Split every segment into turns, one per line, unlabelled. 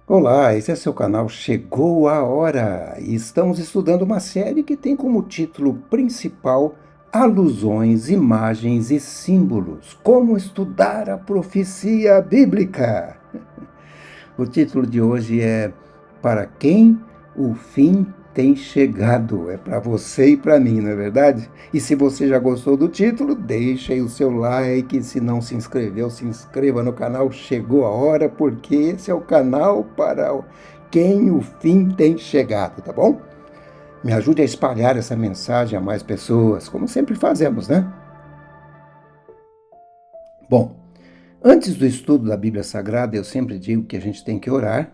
Olá, esse é seu canal Chegou a Hora e estamos estudando uma série que tem como título principal Alusões, Imagens e Símbolos. Como estudar a profecia bíblica. O título de hoje é Para quem o fim tem chegado. É para você e para mim, não é verdade? E se você já gostou do título, deixa aí o seu like. Se não se inscreveu, se inscreva no canal Chegou a Hora, porque esse é o canal para quem o fim tem chegado, tá bom? Me ajude a espalhar essa mensagem a mais pessoas, como sempre fazemos, né? Bom, antes do estudo da Bíblia Sagrada, eu sempre digo que a gente tem que orar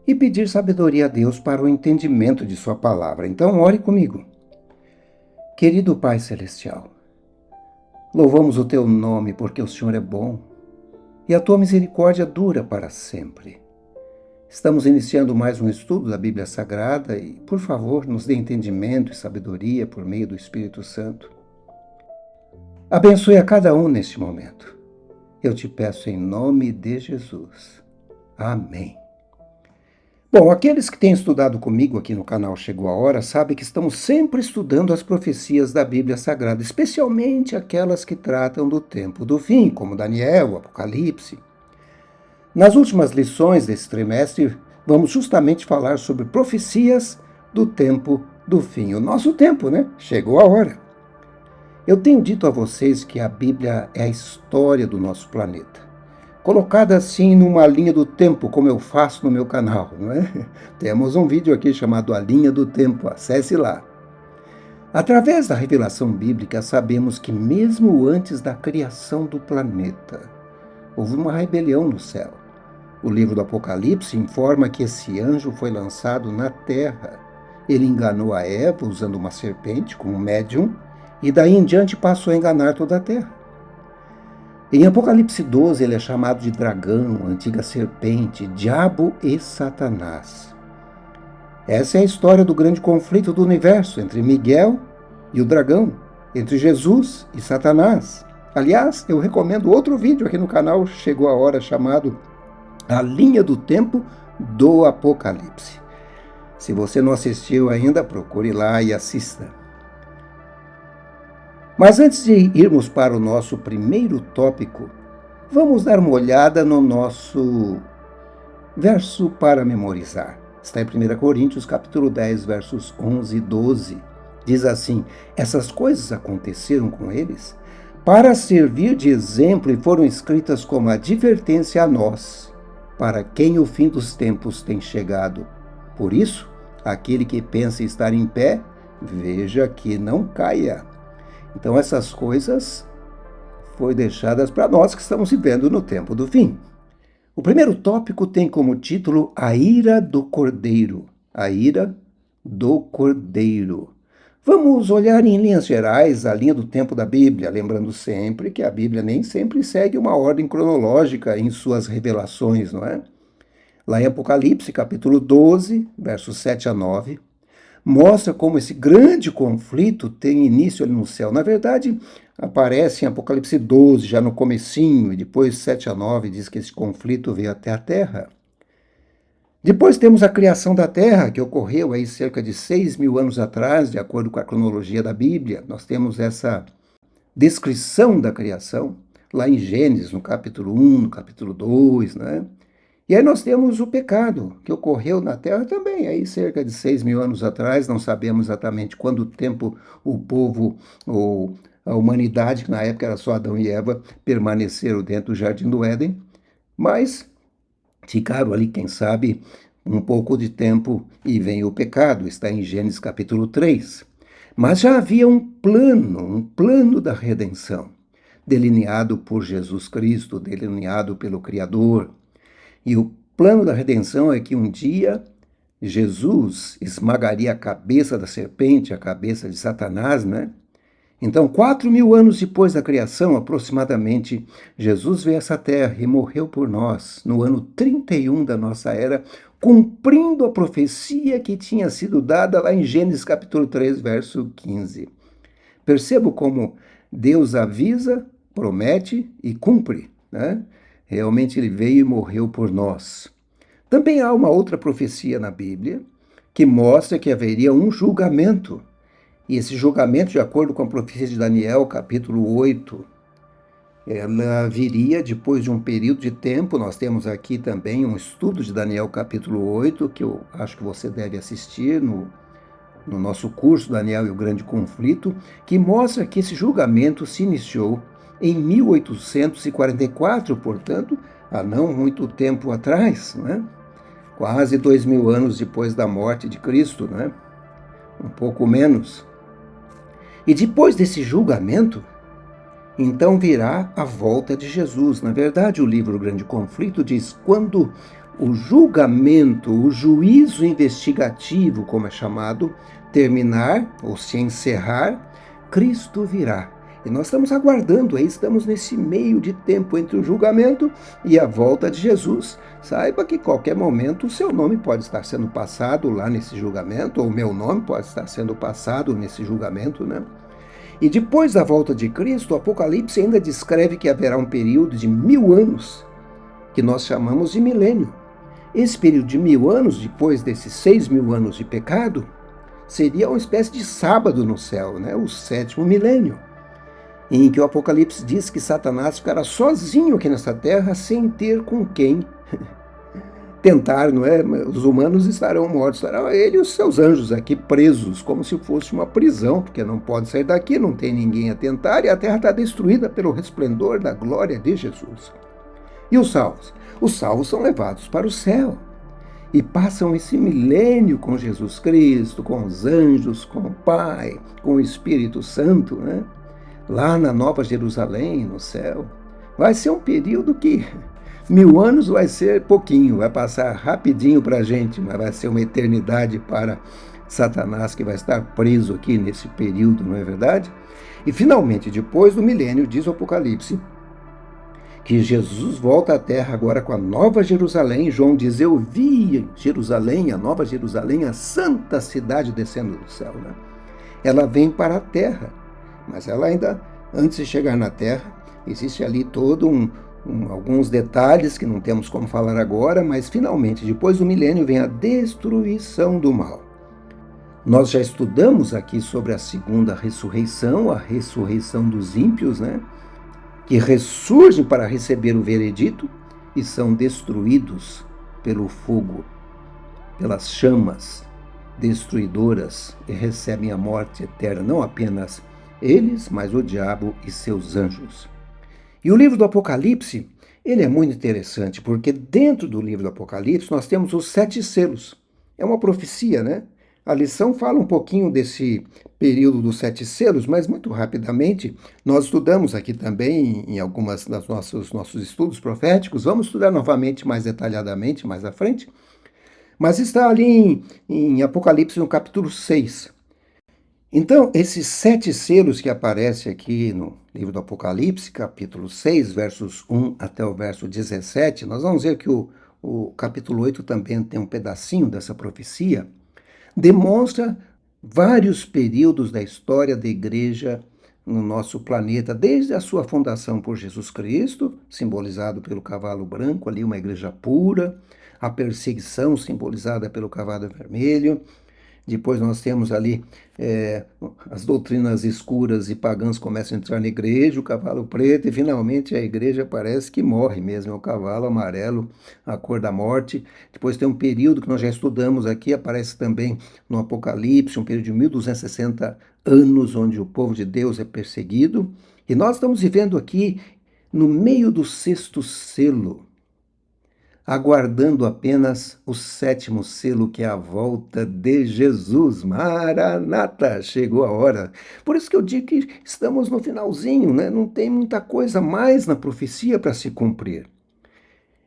e pedir sabedoria a Deus para o entendimento de Sua palavra. Então, ore comigo. Querido Pai Celestial, louvamos o Teu nome porque o Senhor é bom e a Tua misericórdia dura para sempre. Estamos iniciando mais um estudo da Bíblia Sagrada e, por favor, nos dê entendimento e sabedoria por meio do Espírito Santo. Abençoe a cada um neste momento. Eu te peço em nome de Jesus. Amém. Bom, aqueles que têm estudado comigo aqui no canal Chegou a Hora sabem que estamos sempre estudando as profecias da Bíblia Sagrada, especialmente aquelas que tratam do tempo do fim, como Daniel, Apocalipse. Nas últimas lições desse trimestre, vamos justamente falar sobre profecias do tempo do fim. O nosso tempo, né? Chegou a hora. Eu tenho dito a vocês que a Bíblia é a história do nosso planeta. Colocada assim numa linha do tempo, como eu faço no meu canal, não é? Temos um vídeo aqui chamado A Linha do Tempo, acesse lá. Através da revelação bíblica, sabemos que mesmo antes da criação do planeta, houve uma rebelião no céu. O livro do Apocalipse informa que esse anjo foi lançado na terra. Ele enganou a Eva usando uma serpente como médium e daí em diante passou a enganar toda a terra. Em Apocalipse 12, ele é chamado de dragão, antiga serpente, diabo e Satanás. Essa é a história do grande conflito do universo entre Miguel e o dragão, entre Jesus e Satanás. Aliás, eu recomendo outro vídeo aqui no canal Chegou a Hora, chamado A Linha do Tempo do Apocalipse. Se você não assistiu ainda, procure lá e assista. Mas antes de irmos para o nosso primeiro tópico, vamos dar uma olhada no nosso verso para memorizar. Está em 1 Coríntios, capítulo 10, versos 11 e 12. Diz assim: essas coisas aconteceram com eles para servir de exemplo e foram escritas como advertência a nós, para quem o fim dos tempos tem chegado. Por isso, aquele que pensa estar em pé, veja que não caia. Então essas coisas foram deixadas para nós que estamos vivendo no tempo do fim. O primeiro tópico tem como título A Ira do Cordeiro. A Ira do Cordeiro. Vamos olhar em linhas gerais a linha do tempo da Bíblia, lembrando sempre que a Bíblia nem sempre segue uma ordem cronológica em suas revelações, não é? Lá em Apocalipse, capítulo 12, versos 7 a 9, mostra como esse grande conflito tem início ali no céu. Na verdade, aparece em Apocalipse 12, já no comecinho, e depois 7 a 9 diz que esse conflito veio até a terra. Depois temos a criação da terra, que ocorreu aí cerca de 6.000 anos atrás, de acordo com a cronologia da Bíblia. Nós temos essa descrição da criação lá em Gênesis, no capítulo 1, no capítulo 2, né? E aí nós temos o pecado, que ocorreu na Terra também, aí cerca de 6.000 anos atrás, não sabemos exatamente quando tempo o povo, ou a humanidade, que na época era só Adão e Eva, permaneceram dentro do Jardim do Éden, mas ficaram ali, quem sabe, um pouco de tempo e vem o pecado, está em Gênesis capítulo 3. Mas já havia um plano da redenção, delineado por Jesus Cristo, delineado pelo Criador. E o plano da redenção é que um dia Jesus esmagaria a cabeça da serpente, a cabeça de Satanás, né? Então, 4.000 anos depois da criação, aproximadamente, Jesus veio a essa terra e morreu por nós, no ano 31 da nossa era, cumprindo a profecia que tinha sido dada lá em Gênesis capítulo 3, verso 15. Percebo como Deus avisa, promete e cumpre, né? Realmente ele veio e morreu por nós. Também há uma outra profecia na Bíblia que mostra que haveria um julgamento. E esse julgamento, de acordo com a profecia de Daniel, capítulo 8, ela viria depois de um período de tempo. Nós temos aqui também um estudo de Daniel, capítulo 8, que eu acho que você deve assistir no nosso curso Daniel e o Grande Conflito, que mostra que esse julgamento se iniciou em 1844, portanto, há não muito tempo atrás, né? Quase 2000 anos depois da morte de Cristo, né? Um pouco menos. E depois desse julgamento, então virá a volta de Jesus. Na verdade, o livro Grande Conflito diz: quando o julgamento, o juízo investigativo, como é chamado, terminar ou se encerrar, Cristo virá. E nós estamos aguardando, aí estamos nesse meio de tempo entre o julgamento e a volta de Jesus. Saiba que qualquer momento o seu nome pode estar sendo passado lá nesse julgamento, ou o meu nome pode estar sendo passado nesse julgamento, né? E depois da volta de Cristo, o Apocalipse ainda descreve que haverá um período de 1000 anos, que nós chamamos de milênio. Esse período de 1000 anos, depois desses 6000 anos de pecado, seria uma espécie de sábado no céu, né? O 7º milênio, em que o Apocalipse diz que Satanás ficará sozinho aqui nessa terra, sem ter com quem tentar, não é? Os humanos estarão mortos, estarão ele e os seus anjos aqui presos, como se fosse uma prisão, porque não pode sair daqui, não tem ninguém a tentar, e a terra está destruída pelo resplendor da glória de Jesus. E os salvos? Os salvos são levados para o céu e passam esse milênio com Jesus Cristo, com os anjos, com o Pai, com o Espírito Santo, né? Lá na Nova Jerusalém, no céu. Vai ser um período que 1000 anos vai ser pouquinho, vai passar rapidinho para a gente, mas vai ser uma eternidade para Satanás, que vai estar preso aqui nesse período, não é verdade? E finalmente, depois do milênio, diz o Apocalipse, que Jesus volta à terra agora com a Nova Jerusalém. João diz: eu vi Jerusalém, a Nova Jerusalém, a santa cidade descendo do céu, né? Ela vem para a terra, mas ela ainda, antes de chegar na terra, existe ali todo alguns detalhes que não temos como falar agora, mas finalmente, depois do milênio, vem a destruição do mal. Nós já estudamos aqui sobre a segunda ressurreição, a ressurreição dos ímpios, né? Que ressurgem para receber o veredito e são destruídos pelo fogo, pelas chamas destruidoras, e recebem a morte eterna, não apenas eles, mas o diabo e seus anjos. E o livro do Apocalipse, ele é muito interessante, porque dentro do livro do Apocalipse nós temos os 7 selos. É uma profecia, né? A lição fala um pouquinho desse período dos 7 selos, mas muito rapidamente nós estudamos aqui também em algumas dos nossos estudos proféticos. Vamos estudar novamente mais detalhadamente mais à frente. Mas está ali em Apocalipse no capítulo 6. Então, esses 7 selos que aparecem aqui no livro do Apocalipse, capítulo 6, versos 1 até o verso 17, nós vamos ver que o capítulo 8 também tem um pedacinho dessa profecia, demonstra vários períodos da história da igreja no nosso planeta, desde a sua fundação por Jesus Cristo, simbolizado pelo cavalo branco, ali uma igreja pura, a perseguição simbolizada pelo cavalo vermelho. Depois nós temos ali as doutrinas escuras e pagãs começam a entrar na igreja, o cavalo preto, e finalmente a igreja parece que morre mesmo, é o cavalo amarelo, a cor da morte. Depois tem um período que nós já estudamos aqui, aparece também no Apocalipse, um período de 1260 anos, onde o povo de Deus é perseguido. E nós estamos vivendo aqui no meio do 6º selo, aguardando apenas o 7º selo, que é a volta de Jesus. Maranata, chegou a hora. Por isso que eu digo que estamos no finalzinho, né? Não tem muita coisa mais na profecia para se cumprir.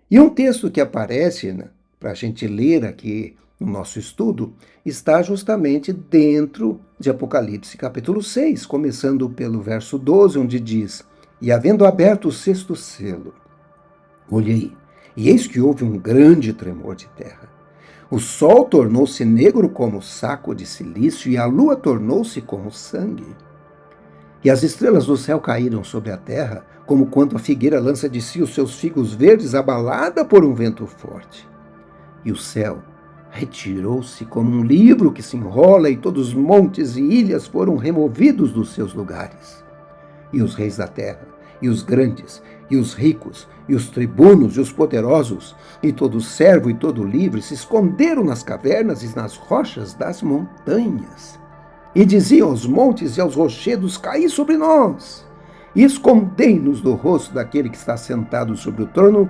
E um texto que aparece, né, para a gente ler aqui no nosso estudo, está justamente dentro de Apocalipse capítulo 6, começando pelo verso 12, onde diz: e havendo aberto o 6º selo, olhei, e eis que houve um grande tremor de terra. O sol tornou-se negro como saco de cilício, e a lua tornou-se como sangue. E as estrelas do céu caíram sobre a terra, como quando a figueira lança de si os seus figos verdes, abalada por um vento forte. e o céu retirou-se como um livro que se enrola, e todos os montes e ilhas foram removidos dos seus lugares. E os reis da terra, e os grandes, e os ricos, e os tribunos, e os poderosos, e todo servo e todo livre se esconderam nas cavernas e nas rochas das montanhas. E diziam aos montes e aos rochedos: caí sobre nós, e escondei-nos do rosto daquele que está sentado sobre o trono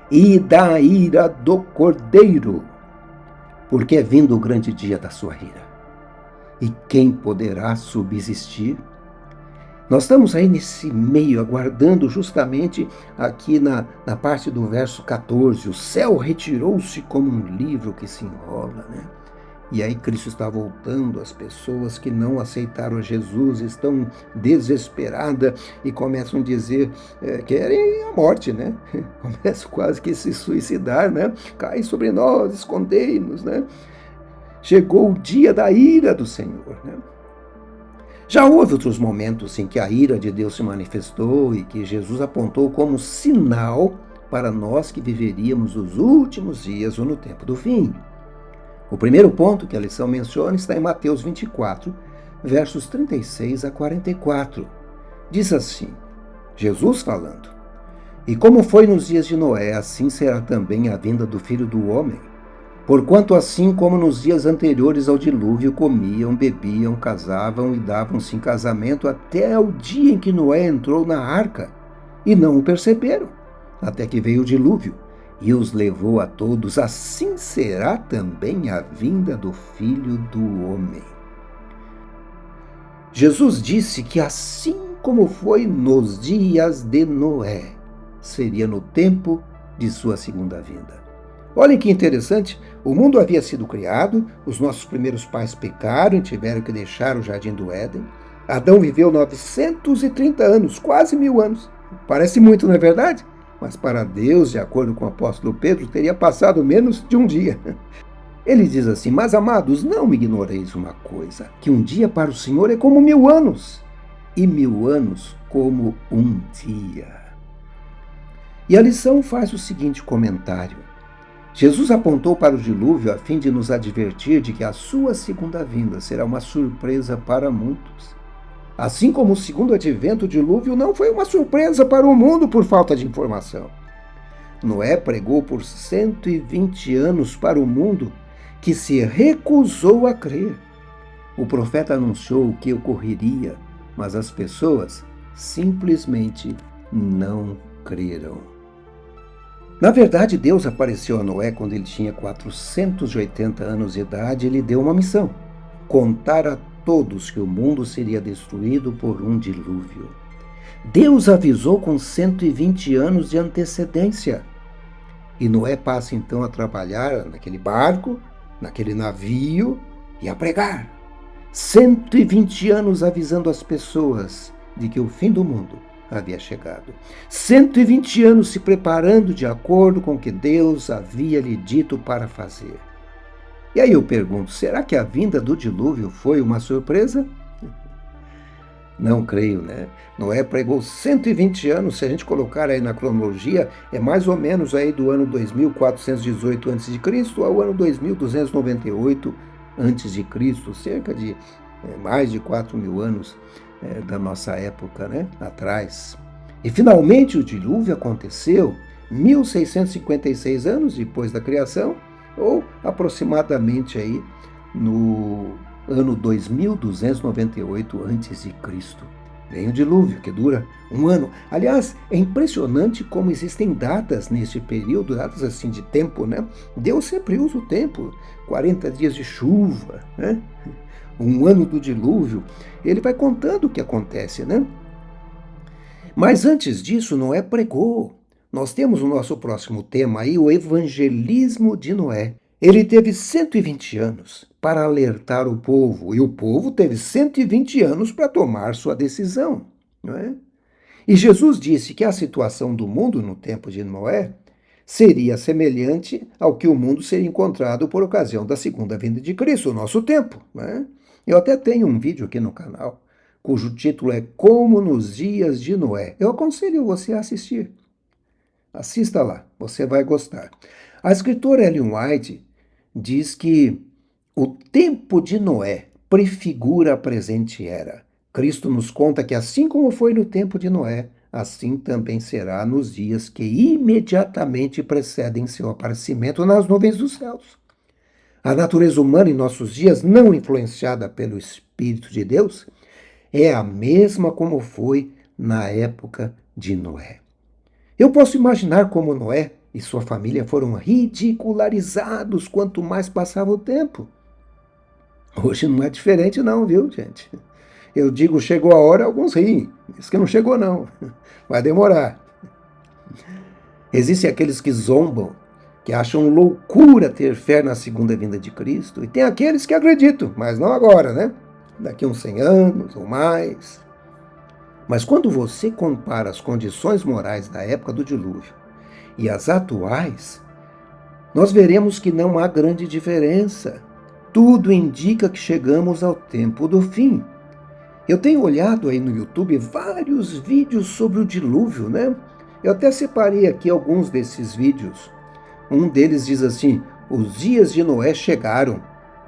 e da ira do Cordeiro, porque é vindo o grande dia da sua ira. E quem poderá subsistir? Nós estamos aí nesse meio, aguardando justamente aqui na parte do verso 14. O céu retirou-se como um livro que se enrola, né? E aí Cristo está voltando, as pessoas que não aceitaram Jesus estão desesperadas e começam a dizer, querem a morte, né? Começam quase que a se suicidar, né? Cai sobre nós, escondei-nos, né? Chegou o dia da ira do Senhor, né? Já houve outros momentos em que a ira de Deus se manifestou e que Jesus apontou como sinal para nós que viveríamos os últimos dias ou no tempo do fim. O primeiro ponto que a lição menciona está em Mateus 24, versos 36 a 44. Diz assim, Jesus falando: E como foi nos dias de Noé, assim será também a vinda do Filho do Homem. Porquanto assim como nos dias anteriores ao dilúvio comiam, bebiam, casavam e davam-se em casamento até o dia em que Noé entrou na arca, e não o perceberam, até que veio o dilúvio e os levou a todos, assim será também a vinda do Filho do Homem. Jesus disse que assim como foi nos dias de Noé, seria no tempo de sua segunda vinda. Olhem que interessante, o mundo havia sido criado, os nossos primeiros pais pecaram e tiveram que deixar o jardim do Éden. Adão viveu 930 anos, quase 1000 anos. Parece muito, não é verdade? Mas para Deus, de acordo com o apóstolo Pedro, teria passado menos de um dia. Ele diz assim, mas amados, não ignoreis uma coisa, que um dia para o Senhor é como 1000 anos, e 1000 anos como um dia. E a lição faz o seguinte comentário. Jesus apontou para o dilúvio a fim de nos advertir de que a sua segunda vinda será uma surpresa para muitos. Assim como o segundo advento, o dilúvio não foi uma surpresa para o mundo por falta de informação. Noé pregou por 120 anos para o mundo que se recusou a crer. O profeta anunciou o que ocorreria, mas as pessoas simplesmente não creram. Na verdade, Deus apareceu a Noé quando ele tinha 480 anos de idade e lhe deu uma missão: contar a todos que o mundo seria destruído por um dilúvio. Deus avisou com 120 anos de antecedência. E Noé passa então a trabalhar naquele barco, naquele navio e a pregar. 120 anos avisando as pessoas de que o fim do mundo havia chegado. 120 anos se preparando de acordo com o que Deus havia lhe dito para fazer. E aí eu pergunto, será que a vinda do dilúvio foi uma surpresa? Não creio, né? Noé pregou 120 anos, se a gente colocar aí na cronologia, é mais ou menos aí do ano 2418 a.C. ao ano 2298 a.C., cerca de mais de 4.000 anos da nossa época, né? Atrás. E finalmente o dilúvio aconteceu 1656 anos depois da criação, ou aproximadamente aí no ano 2298 a.C. Vem o dilúvio, que dura um ano. Aliás, é impressionante como existem datas nesse período, datas assim de tempo, né? Deus sempre usa o tempo, 40 dias de chuva, né? Um ano do dilúvio. Ele vai contando o que acontece, né? Mas antes disso, Noé pregou. Nós temos o nosso próximo tema aí, o evangelismo de Noé. Ele teve 120 anos para alertar o povo, e o povo teve 120 anos para tomar sua decisão, não é? E Jesus disse que a situação do mundo no tempo de Noé seria semelhante ao que o mundo seria encontrado por ocasião da segunda vinda de Cristo, o nosso tempo, não é? Eu até tenho um vídeo aqui no canal, cujo título é Como nos Dias de Noé. Eu aconselho você a assistir. Assista lá, você vai gostar. A escritora Ellen White diz que o tempo de Noé prefigura a presente era. Cristo nos conta que assim como foi no tempo de Noé, assim também será nos dias que imediatamente precedem seu aparecimento nas nuvens dos céus. A natureza humana em nossos dias, não influenciada pelo Espírito de Deus, é a mesma como foi na época de Noé. Eu posso imaginar como Noé e sua família foram ridicularizados quanto mais passava o tempo. Hoje não é diferente não, viu, gente? Eu digo chegou a hora, alguns riem. Isso que não chegou não. Vai demorar. Existem aqueles que zombam, que acham loucura ter fé na segunda vinda de Cristo, e tem aqueles que acreditam, mas não agora, né? Daqui a uns 100 anos ou mais. Mas quando você compara as condições morais da época do dilúvio e as atuais, nós veremos que não há grande diferença. Tudo indica que chegamos ao tempo do fim. Eu tenho olhado aí no YouTube vários vídeos sobre o dilúvio, né? Eu até separei aqui alguns desses vídeos. Um deles diz assim: os dias de Noé chegaram.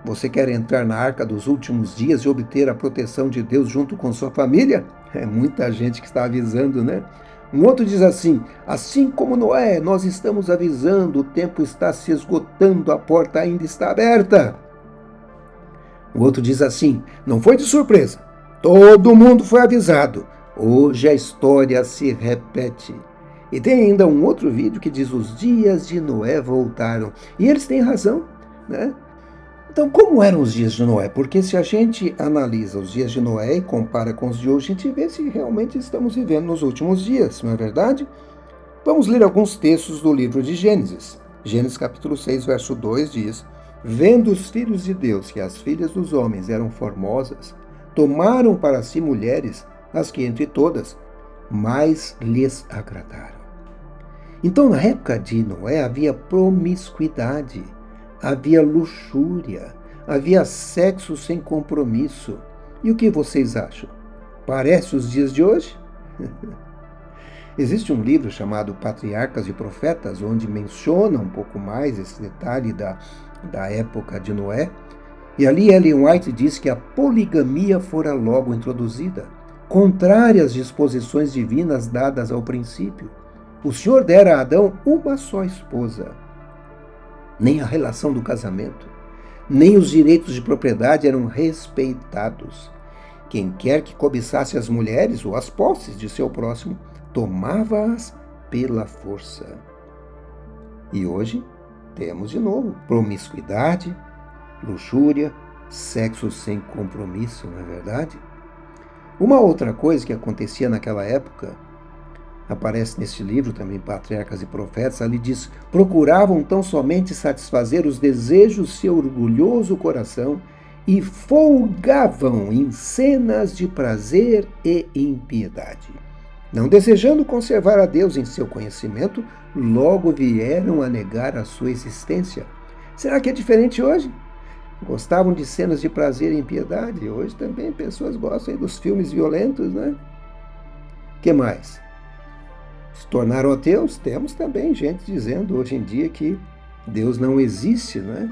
Você quer entrar na arca dos últimos dias e obter a proteção de Deus junto com sua família? É muita gente que está avisando, né? Um outro diz assim como Noé, nós estamos avisando, o tempo está se esgotando, a porta ainda está aberta. O outro diz assim: não foi de surpresa, todo mundo foi avisado, hoje a história se repete. E tem ainda um outro vídeo que diz: os dias de Noé voltaram. E eles têm razão, né? Então, como eram os dias de Noé? Porque se a gente analisa os dias de Noé e compara com os de hoje, a gente vê se realmente estamos vivendo nos últimos dias, não é verdade? Vamos ler alguns textos do livro de Gênesis. Gênesis capítulo 6, verso 2 diz: vendo os filhos de Deus que as filhas dos homens eram formosas, tomaram para si mulheres, as que entre todas, mais lhes agradaram. Então, na época de Noé, havia promiscuidade, havia luxúria, havia sexo sem compromisso. E o que vocês acham? Parece os dias de hoje? Existe um livro chamado Patriarcas e Profetas, onde menciona um pouco mais esse detalhe da época de Noé. E ali Ellen White diz que a poligamia fora logo introduzida, contrária às disposições divinas dadas ao princípio. O Senhor dera a Adão uma só esposa. Nem a relação do casamento, nem os direitos de propriedade eram respeitados. Quem quer que cobiçasse as mulheres ou as posses de seu próximo, tomava-as pela força. E hoje temos de novo promiscuidade, luxúria, sexo sem compromisso, não é verdade? Uma outra coisa que acontecia naquela época, aparece neste livro também, Patriarcas e Profetas, ali diz: procuravam tão somente satisfazer os desejos de seu orgulhoso coração e folgavam em cenas de prazer e impiedade. Não desejando conservar a Deus em seu conhecimento, logo vieram a negar a sua existência. Será que é diferente hoje? Gostavam de cenas de prazer e impiedade. Hoje também pessoas gostam dos filmes violentos, né? O que mais? Se tornaram ateus? Temos também gente dizendo hoje em dia que Deus não existe, né?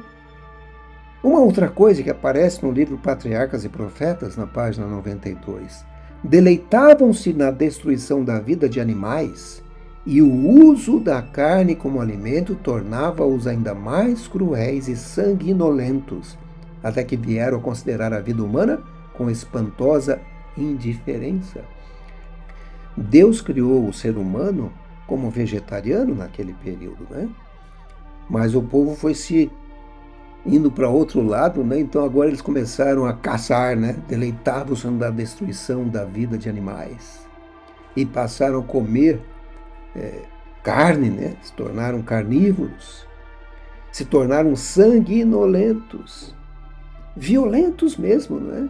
Uma outra coisa que aparece no livro Patriarcas e Profetas, na página 92. Deleitavam-se na destruição da vida de animais e o uso da carne como alimento tornava-os ainda mais cruéis e sanguinolentos, até que vieram a considerar a vida humana com espantosa indiferença. Deus criou o ser humano como vegetariano naquele período, né? Mas o povo foi se indo para outro lado, né? Então agora eles começaram a caçar, né? Deleitavam-se na destruição da vida de animais e passaram a comer carne, né? Se tornaram carnívoros, se tornaram sanguinolentos, violentos mesmo, né?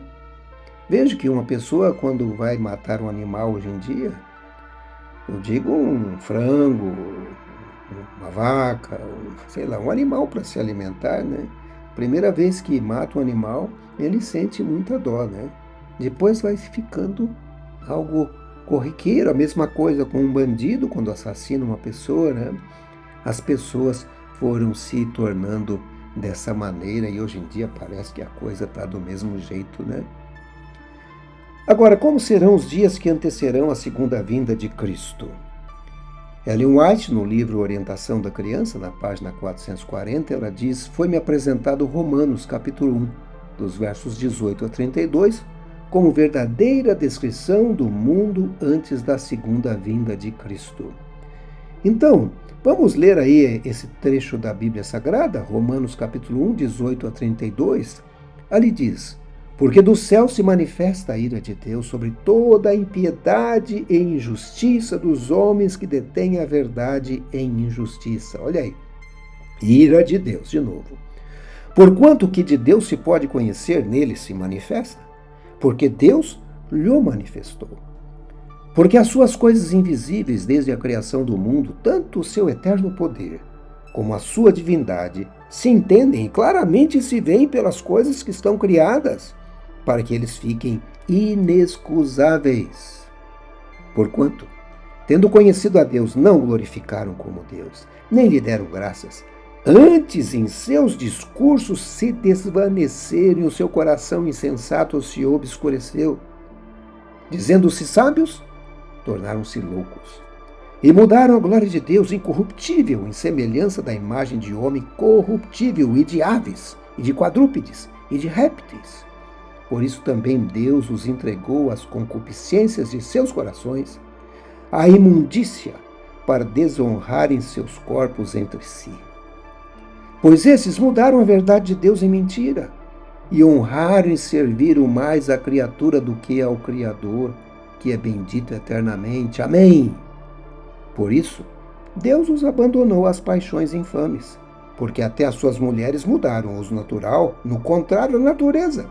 Veja que uma pessoa, quando vai matar um animal hoje em dia, eu digo um frango, uma vaca, sei lá, um animal para se alimentar, né? Primeira vez que mata um animal, ele sente muita dó, né? Depois vai ficando algo corriqueiro, a mesma coisa com um bandido quando assassina uma pessoa, né? As pessoas foram se tornando dessa maneira e hoje em dia parece que a coisa está do mesmo jeito, né? Agora, como serão os dias que antecederão a segunda vinda de Cristo? Ellen White, no livro Orientação da Criança, na página 440, ela diz: foi-me apresentado Romanos, capítulo 1, dos versos 18 a 32, como verdadeira descrição do mundo antes da segunda vinda de Cristo. Então, vamos ler aí esse trecho da Bíblia Sagrada, Romanos capítulo 1, 18 a 32. Ali diz: porque do céu se manifesta a ira de Deus sobre toda a impiedade e injustiça dos homens que detêm a verdade em injustiça. Olha aí, ira de Deus, de novo. Porquanto que de Deus se pode conhecer, nele se manifesta, porque Deus lhe manifestou. Porque as suas coisas invisíveis desde a criação do mundo, tanto o seu eterno poder como a sua divindade, se entendem e claramente se veem pelas coisas que estão criadas, para que eles fiquem inexcusáveis. Porquanto, tendo conhecido a Deus, não o glorificaram como Deus, nem lhe deram graças. Antes, em seus discursos se desvaneceram e o seu coração insensato se obscureceu. Dizendo-se sábios, tornaram-se loucos. E mudaram a glória de Deus incorruptível em semelhança da imagem de homem corruptível e de aves, e de quadrúpedes, e de répteis. Por isso também Deus os entregou às concupiscências de seus corações, à imundícia, para desonrarem seus corpos entre si. Pois esses mudaram a verdade de Deus em mentira, e honraram e serviram mais a criatura do que ao Criador, que é bendito eternamente. Amém! Por isso, Deus os abandonou às paixões infames, porque até as suas mulheres mudaram o uso natural, no contrário à natureza.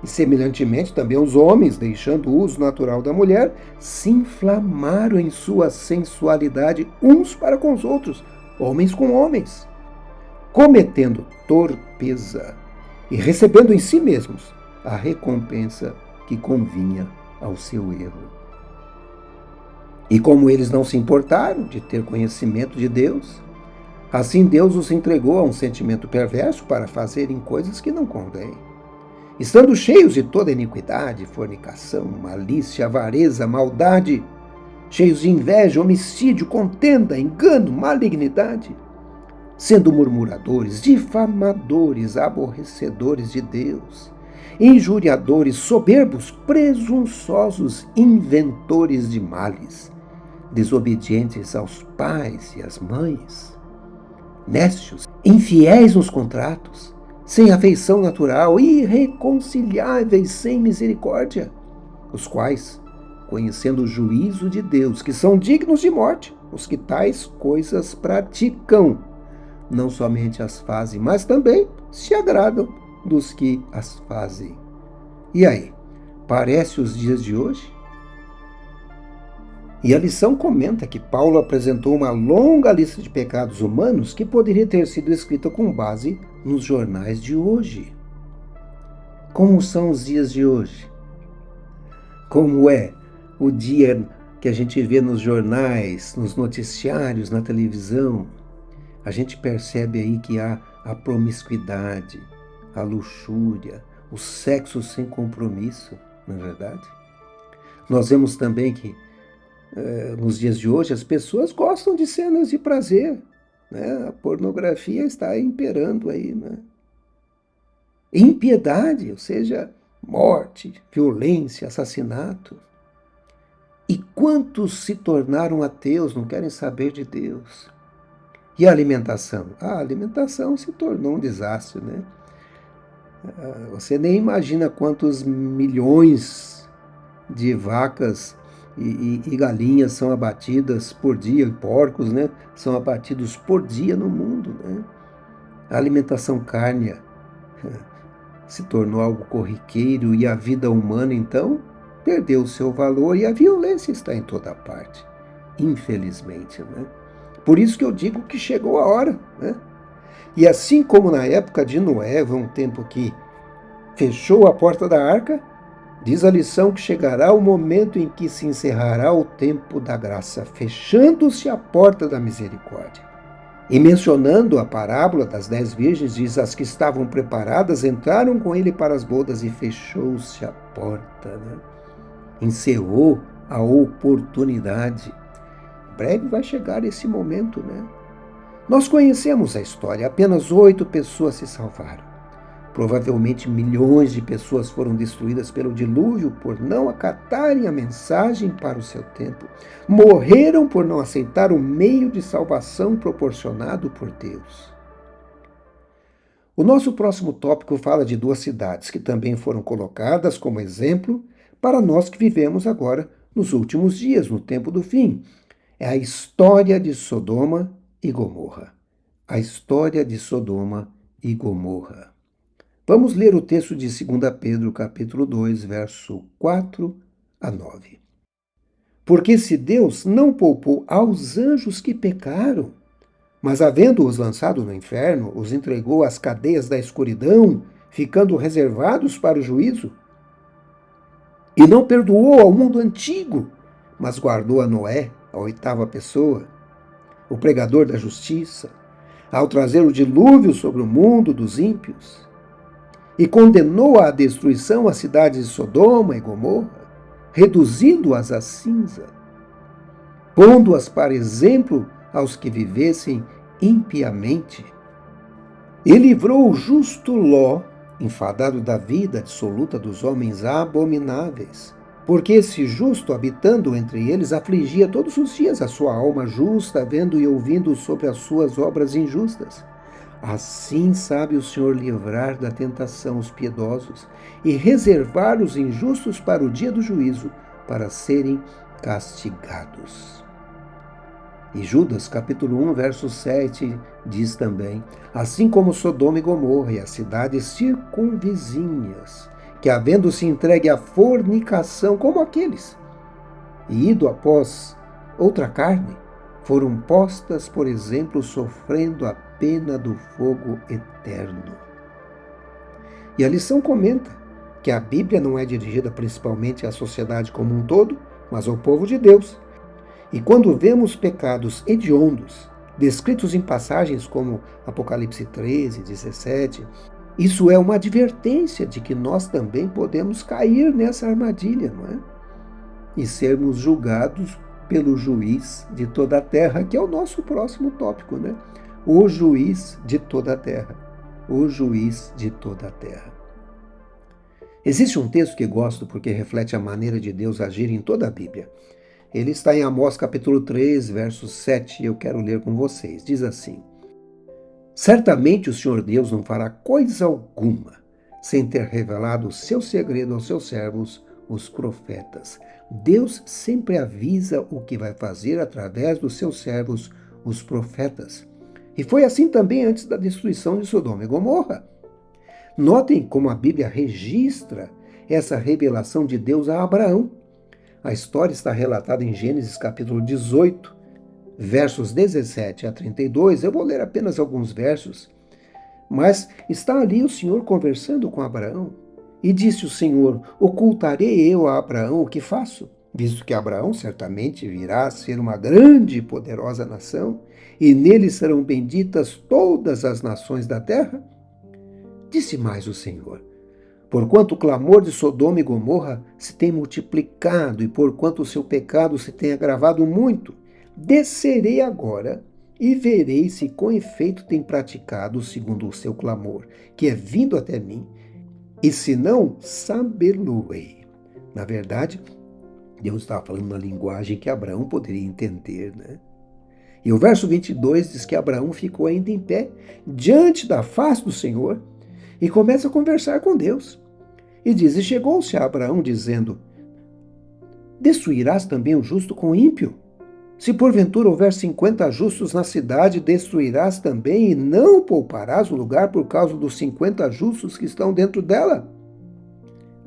E semelhantemente também os homens, deixando o uso natural da mulher, se inflamaram em sua sensualidade uns para com os outros, homens com homens, cometendo torpeza e recebendo em si mesmos a recompensa que convinha ao seu erro. E como eles não se importaram de ter conhecimento de Deus, assim Deus os entregou a um sentimento perverso para fazerem coisas que não convêm. Estando cheios de toda iniquidade, fornicação, malícia, avareza, maldade, cheios de inveja, homicídio, contenda, engano, malignidade, sendo murmuradores, difamadores, aborrecedores de Deus, injuriadores, soberbos, presunçosos, inventores de males, desobedientes aos pais e às mães, nécios, infiéis nos contratos, sem afeição natural, irreconciliáveis, sem misericórdia, os quais, conhecendo o juízo de Deus, que são dignos de morte, os que tais coisas praticam, não somente as fazem, mas também se agradam dos que as fazem. E aí, parece os dias de hoje? E a lição comenta que Paulo apresentou uma longa lista de pecados humanos que poderia ter sido escrita com base nos jornais de hoje. Como são os dias de hoje? Como é o dia que a gente vê nos jornais, nos noticiários, na televisão? A gente percebe aí que há a promiscuidade, a luxúria, o sexo sem compromisso, não é verdade? Nós vemos também que nos dias de hoje as pessoas gostam de cenas de prazer, né? A pornografia está imperando aí, né? Impiedade, ou seja, morte, violência, assassinato. E quantos se tornaram ateus, não querem saber de Deus? E a alimentação? A alimentação se tornou um desastre, né? Você nem imagina quantos milhões de vacas e galinhas são abatidas por dia, e porcos, né, são abatidos por dia no mundo, né? A alimentação cárnea se tornou algo corriqueiro e a vida humana, então, perdeu o seu valor e a violência está em toda parte, infelizmente, né? Por isso que eu digo que chegou a hora, né? E assim como na época de Noé, um tempo que fechou a porta da arca, Diz a lição que chegará o momento em que se encerrará o tempo da graça, fechando-se a porta da misericórdia. E mencionando a parábola das 10 virgens, diz: as que estavam preparadas entraram com ele para as bodas e fechou-se a porta. Né? Encerrou a oportunidade. Em breve vai chegar esse momento, né? Nós conhecemos a história, apenas 8 pessoas se salvaram. Provavelmente milhões de pessoas foram destruídas pelo dilúvio por não acatarem a mensagem para o seu tempo. Morreram por não aceitar o meio de salvação proporcionado por Deus. O nosso próximo tópico fala de 2 cidades que também foram colocadas como exemplo para nós que vivemos agora nos últimos dias, no tempo do fim. É a história de Sodoma e Gomorra. A história de Sodoma e Gomorra. Vamos ler o texto de 2 Pedro, capítulo 2, verso 4 a 9. Porque se Deus não poupou aos anjos que pecaram, mas havendo-os lançado no inferno, os entregou às cadeias da escuridão, ficando reservados para o juízo, e não perdoou ao mundo antigo, mas guardou a Noé, a 8ª pessoa, o pregador da justiça, ao trazer o dilúvio sobre o mundo dos ímpios, e condenou à destruição as cidades de Sodoma e Gomorra, reduzindo-as a cinza, pondo-as para exemplo aos que vivessem impiamente. E livrou o justo Ló, enfadado da vida dissoluta dos homens abomináveis, porque esse justo, habitando entre eles, afligia todos os dias a sua alma justa, vendo e ouvindo sobre as suas obras injustas. Assim sabe o Senhor livrar da tentação os piedosos e reservar os injustos para o dia do juízo, para serem castigados. E Judas, capítulo 1, verso 7, diz também: assim como Sodoma e Gomorra e as cidades circunvizinhas, que havendo-se entregue à fornicação como aqueles, e ido após outra carne, foram postas, por exemplo, sofrendo a pena do fogo eterno. E a lição comenta que a Bíblia não é dirigida principalmente à sociedade como um todo, mas ao povo de Deus. E quando vemos pecados hediondos, descritos em passagens como Apocalipse 13, 17, isso é uma advertência de que nós também podemos cair nessa armadilha, não é? E sermos julgados pelo juiz de toda a terra, que é o nosso próximo tópico, né? O juiz de toda a terra. O juiz de toda a terra. Existe um texto que gosto porque reflete a maneira de Deus agir em toda a Bíblia. Ele está em Amós capítulo 3, verso 7, e eu quero ler com vocês. Diz assim: certamente o Senhor Deus não fará coisa alguma sem ter revelado o seu segredo aos seus servos, os profetas. Deus sempre avisa o que vai fazer através dos seus servos, os profetas. E foi assim também antes da destruição de Sodoma e Gomorra. Notem como a Bíblia registra essa revelação de Deus a Abraão. A história está relatada em Gênesis capítulo 18, versos 17 a 32. Eu vou ler apenas alguns versos, mas está ali o Senhor conversando com Abraão. E disse o Senhor: ocultarei eu a Abraão o que faço, visto que Abraão certamente virá a ser uma grande e poderosa nação, e nele serão benditas todas as nações da terra? Disse mais o Senhor: porquanto o clamor de Sodoma e Gomorra se tem multiplicado, e porquanto o seu pecado se tem agravado muito, descerei agora e verei se com efeito tem praticado segundo o seu clamor, que é vindo até mim, e se não, sabê-lo-ei. Na verdade, Deus estava falando uma linguagem que Abraão poderia entender, né? E o verso 22 diz que Abraão ficou ainda em pé, diante da face do Senhor, e começa a conversar com Deus. E diz: e chegou-se a Abraão, dizendo: destruirás também o justo com o ímpio? Se porventura houver 50 justos na cidade, destruirás também, e não pouparás o lugar por causa dos 50 justos que estão dentro dela?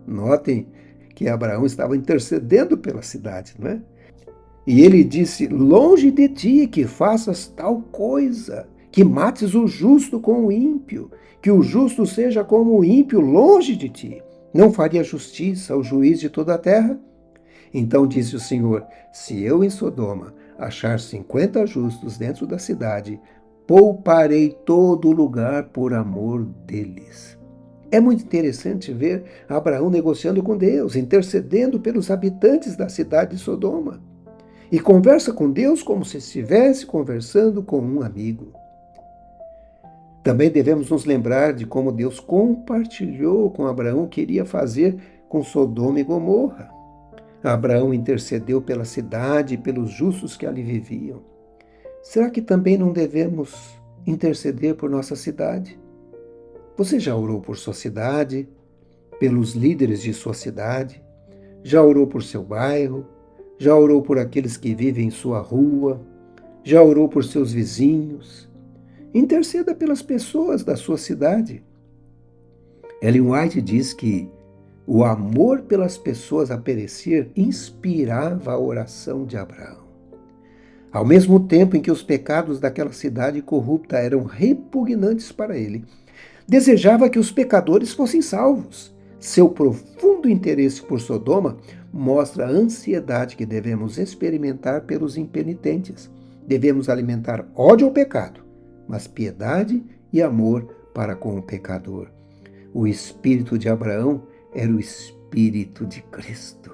Notem que Abraão estava intercedendo pela cidade, não é? E ele disse: longe de ti que faças tal coisa, que mates o justo com o ímpio, que o justo seja como o ímpio longe de ti. Não faria justiça ao juiz de toda a terra? Então disse o Senhor: se eu em Sodoma achar 50 justos dentro da cidade, pouparei todo o lugar por amor deles. É muito interessante ver Abraão negociando com Deus, intercedendo pelos habitantes da cidade de Sodoma. E conversa com Deus como se estivesse conversando com um amigo. Também devemos nos lembrar de como Deus compartilhou com Abraão o que iria fazer com Sodoma e Gomorra. Abraão intercedeu pela cidade e pelos justos que ali viviam. Será que também não devemos interceder por nossa cidade? Você já orou por sua cidade, pelos líderes de sua cidade? Já orou por seu bairro? Já orou por aqueles que vivem em sua rua? Já orou por seus vizinhos? Interceda pelas pessoas da sua cidade. Ellen White diz que o amor pelas pessoas a perecer inspirava a oração de Abraão. Ao mesmo tempo em que os pecados daquela cidade corrupta eram repugnantes para ele, desejava que os pecadores fossem salvos. Seu profundo interesse por Sodoma mostra a ansiedade que devemos experimentar pelos impenitentes. Devemos alimentar ódio ao pecado, mas piedade e amor para com o pecador. O espírito de Abraão era o espírito de Cristo.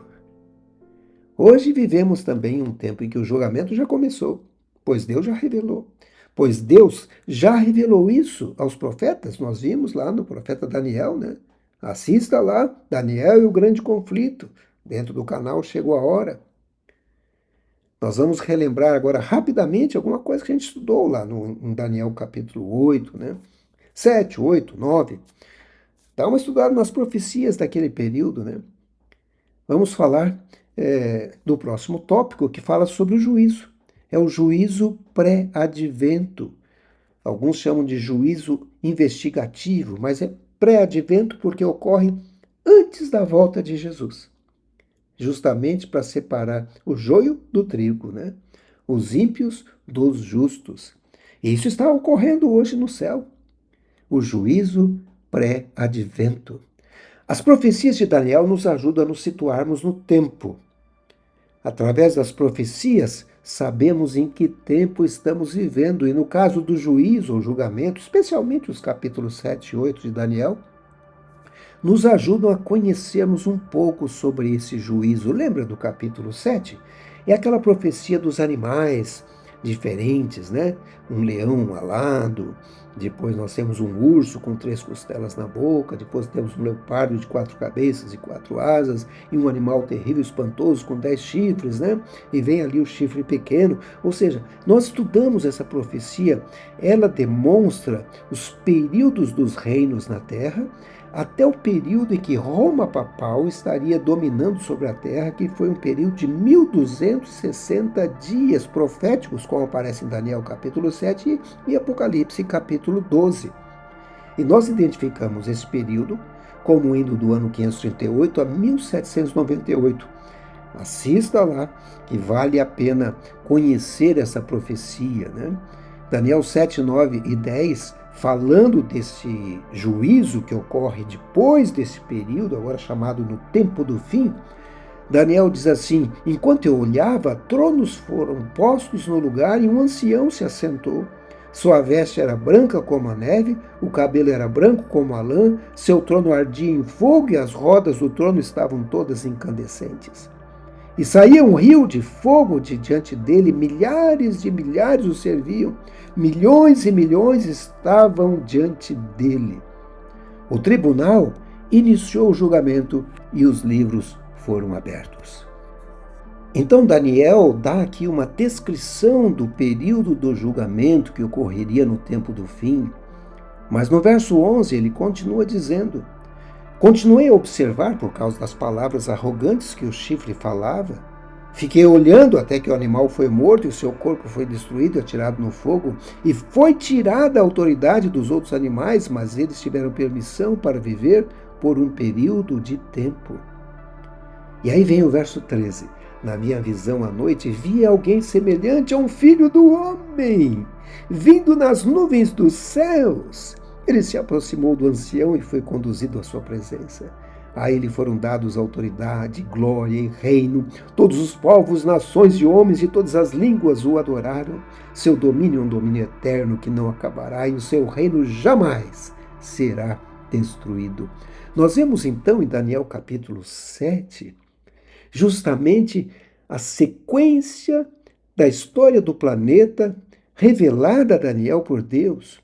Hoje vivemos também um tempo em que o julgamento já começou, pois Deus já revelou. Pois Deus já revelou isso aos profetas. Nós vimos lá no profeta Daniel, né? Assista lá, Daniel e o grande conflito. Dentro do canal Chegou a Hora. Nós vamos relembrar agora rapidamente alguma coisa que a gente estudou lá em Daniel capítulo 8, né? 7, 8, 9. Dá uma estudada nas profecias daquele período, né? Vamos falar do próximo tópico, que fala sobre o juízo. É o juízo pré-advento. Alguns chamam de juízo investigativo, mas é pré-advento porque ocorre antes da volta de Jesus. Justamente para separar o joio do trigo, né? Os ímpios dos justos. E isso está ocorrendo hoje no céu. O juízo pré-advento. As profecias de Daniel nos ajudam a nos situarmos no tempo. Através das profecias, sabemos em que tempo estamos vivendo. E no caso do juízo ou julgamento, especialmente os capítulos 7 e 8 de Daniel, nos ajudam a conhecermos um pouco sobre esse juízo. Lembra do capítulo 7? É aquela profecia dos animais diferentes, né? Um leão alado, depois nós temos um urso com 3 costelas na boca, depois temos um leopardo de 4 cabeças e 4 asas, e um animal terrível, espantoso, com 10 chifres, né? E vem ali o chifre pequeno. Ou seja, nós estudamos essa profecia, ela demonstra os períodos dos reinos na terra, até o período em que Roma papal estaria dominando sobre a terra, que foi um período de 1260 dias proféticos, como aparece em Daniel capítulo 7 e Apocalipse capítulo 12. E nós identificamos esse período como indo do ano 538 a 1798. Assista lá, que vale a pena conhecer essa profecia, né? Daniel 7, 9 e 10, falando desse juízo que ocorre depois desse período, agora chamado no tempo do fim, Daniel diz assim: enquanto eu olhava, tronos foram postos no lugar e um ancião se assentou. Sua veste era branca como a neve, o cabelo era branco como a lã, seu trono ardia em fogo e as rodas do trono estavam todas incandescentes. E saía um rio de fogo de diante dele, milhares de milhares o serviam, milhões e milhões estavam diante dele. O tribunal iniciou o julgamento e os livros foram abertos. Então Daniel dá aqui uma descrição do período do julgamento que ocorreria no tempo do fim, mas no verso 11 ele continua dizendo: continuei a observar por causa das palavras arrogantes que o chifre falava. Fiquei olhando até que o animal foi morto e o seu corpo foi destruído e atirado no fogo, e foi tirada a autoridade dos outros animais, mas eles tiveram permissão para viver por um período de tempo. E aí vem o verso 13. Na minha visão à noite, vi alguém semelhante a um filho do homem, vindo nas nuvens dos céus. Ele se aproximou do ancião e foi conduzido à sua presença. A ele foram dados autoridade, glória e reino. Todos os povos, nações e homens de todas as línguas o adoraram. Seu domínio é um domínio eterno que não acabará e o seu reino jamais será destruído. Nós vemos então em Daniel capítulo 7, justamente a sequência da história do planeta revelada a Daniel por Deus.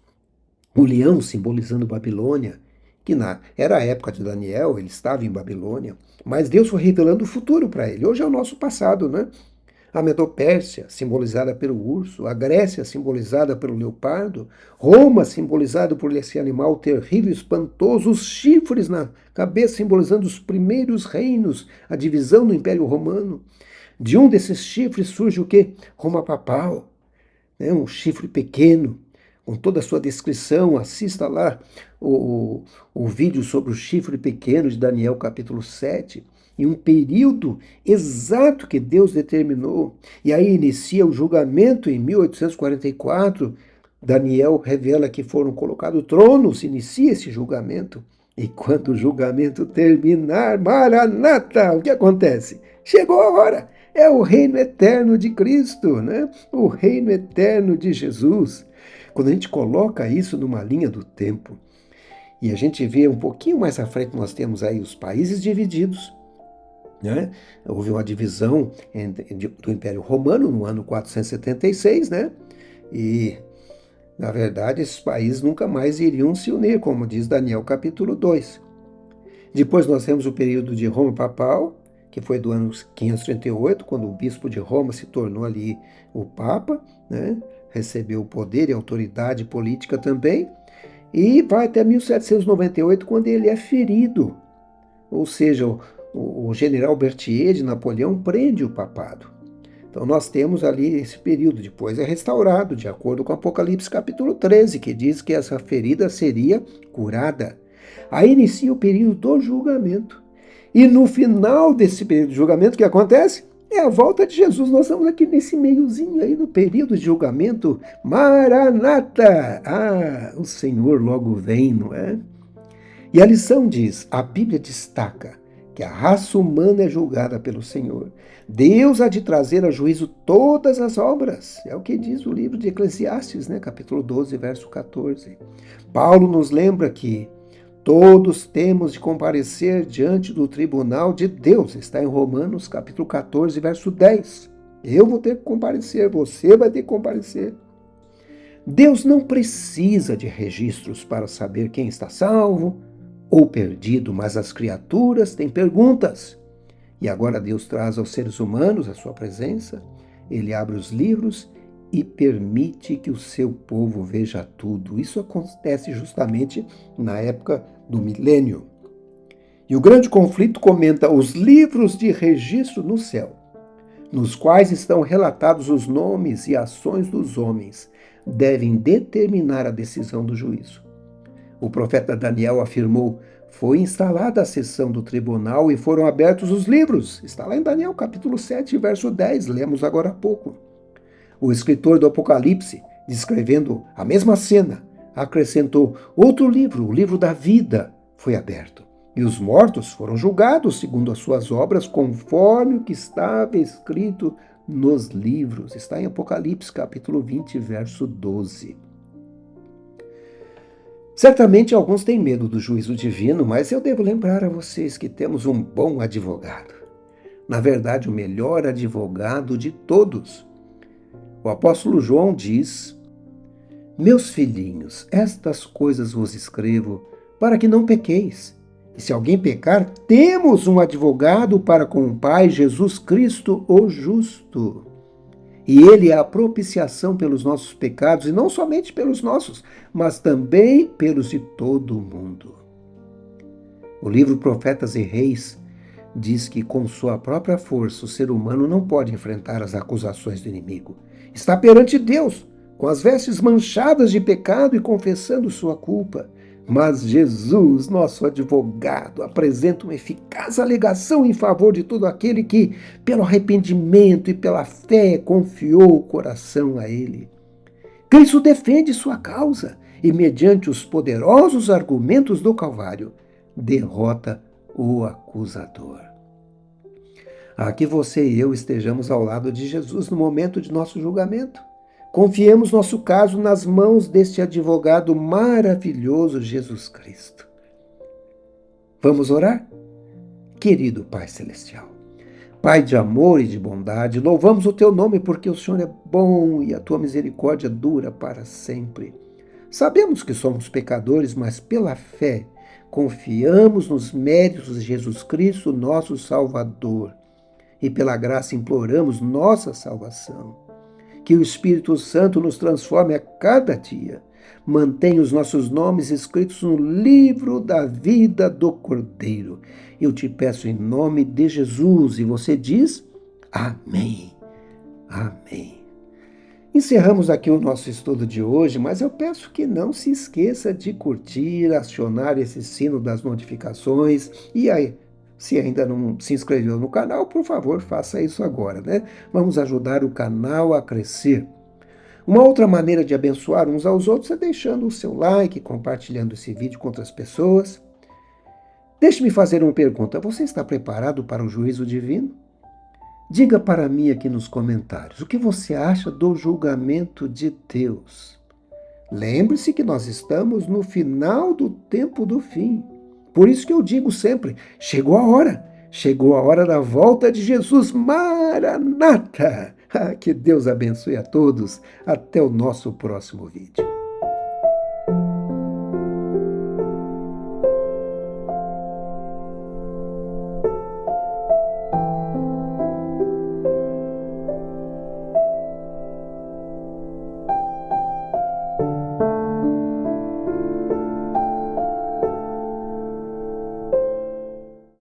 O leão simbolizando Babilônia, que era a época de Daniel, ele estava em Babilônia, mas Deus foi revelando o futuro para ele. Hoje é o nosso passado, né? A Medopérsia, simbolizada pelo urso, a Grécia, simbolizada pelo leopardo, Roma, simbolizada por esse animal terrível e espantoso, os chifres na cabeça, simbolizando os primeiros reinos, a divisão do Império Romano. De um desses chifres surge o quê? Roma papal, né? Um chifre pequeno, com toda a sua descrição. Assista lá o vídeo sobre o chifre pequeno de Daniel capítulo 7, em um período exato que Deus determinou. E aí inicia o julgamento em 1844. Daniel revela que foram colocados tronos, inicia esse julgamento. E quando o julgamento terminar, Maranata, o que acontece? Chegou a hora! É o reino eterno de Cristo, né? O reino eterno de Jesus. Quando a gente coloca isso numa linha do tempo, e a gente vê um pouquinho mais à frente, nós temos aí os países divididos, né? Houve uma divisão do Império Romano no ano 476, né? E, na verdade, esses países nunca mais iriam se unir, como diz Daniel capítulo 2. Depois nós temos o período de Roma papal, que foi do ano 538, quando o bispo de Roma se tornou ali o Papa, né? Recebeu o poder e autoridade política também, e vai até 1798, quando ele é ferido. Ou seja, o general Berthier de Napoleão prende o papado. Então nós temos ali esse período, depois é restaurado, de acordo com Apocalipse capítulo 13, que diz que essa ferida seria curada. Aí inicia o período do julgamento. E no final desse período de julgamento, o que acontece? É a volta de Jesus. Nós estamos aqui nesse meiozinho aí, no período de julgamento. Maranata! Ah, o Senhor logo vem, não é? E a lição diz, a Bíblia destaca que a raça humana é julgada pelo Senhor. Deus há de trazer a juízo todas as obras. É o que diz o livro de Eclesiastes, né? Capítulo 12, verso 14. Paulo nos lembra que todos temos de comparecer diante do tribunal de Deus. Está em Romanos, capítulo 14, verso 10. Eu vou ter que comparecer, você vai ter que comparecer. Deus não precisa de registros para saber quem está salvo ou perdido, mas as criaturas têm perguntas. E agora Deus traz aos seres humanos a sua presença, ele abre os livros e permite que o seu povo veja tudo. Isso acontece justamente na época do milênio. E o grande conflito comenta os livros de registro no céu, nos quais estão relatados os nomes e ações dos homens, devem determinar a decisão do juízo. O profeta Daniel afirmou: foi instalada a sessão do tribunal e foram abertos os livros. Está lá em Daniel capítulo 7, verso 10, lemos agora há pouco. O escritor do Apocalipse, descrevendo a mesma cena, acrescentou: outro livro, o livro da vida, foi aberto. E os mortos foram julgados segundo as suas obras, conforme o que estava escrito nos livros. Está em Apocalipse capítulo 20, verso 12. Certamente alguns têm medo do juízo divino, mas eu devo lembrar a vocês que temos um bom advogado. Na verdade, o melhor advogado de todos. O apóstolo João diz: meus filhinhos, estas coisas vos escrevo para que não pequeis. E se alguém pecar, temos um advogado para com o Pai, Jesus Cristo, o justo. E ele é a propiciação pelos nossos pecados, e não somente pelos nossos, mas também pelos de todo o mundo. O livro Profetas e Reis diz que com sua própria força o ser humano não pode enfrentar as acusações do inimigo. Está perante Deus, com as vestes manchadas de pecado e confessando sua culpa. Mas Jesus, nosso advogado, apresenta uma eficaz alegação em favor de todo aquele que, pelo arrependimento e pela fé, confiou o coração a ele. Cristo defende sua causa e, mediante os poderosos argumentos do Calvário, derrota o acusador. Que você e eu estejamos ao lado de Jesus no momento de nosso julgamento. Confiemos nosso caso nas mãos deste advogado maravilhoso, Jesus Cristo. Vamos orar? Querido Pai Celestial, Pai de amor e de bondade, louvamos o Teu nome porque o Senhor é bom e a Tua misericórdia dura para sempre. Sabemos que somos pecadores, mas pela fé confiamos nos méritos de Jesus Cristo, nosso Salvador, e pela graça imploramos nossa salvação. Que o Espírito Santo nos transforme a cada dia. Mantenha os nossos nomes escritos no livro da vida do Cordeiro. Eu te peço em nome de Jesus. E você diz: Amém. Amém. Encerramos aqui o nosso estudo de hoje, mas eu peço que não se esqueça de curtir, acionar esse sino das notificações e aí, se ainda não se inscreveu no canal, por favor, faça isso agora, né? Vamos ajudar o canal a crescer. Uma outra maneira de abençoar uns aos outros é deixando o seu like, compartilhando esse vídeo com outras pessoas. Deixe-me fazer uma pergunta. Você está preparado para o juízo divino? Diga para mim aqui nos comentários o que você acha do julgamento de Deus. Lembre-se que nós estamos no final do tempo do fim. Por isso que eu digo sempre, chegou a hora da volta de Jesus, Maranata! Que Deus abençoe a todos, até o nosso próximo vídeo.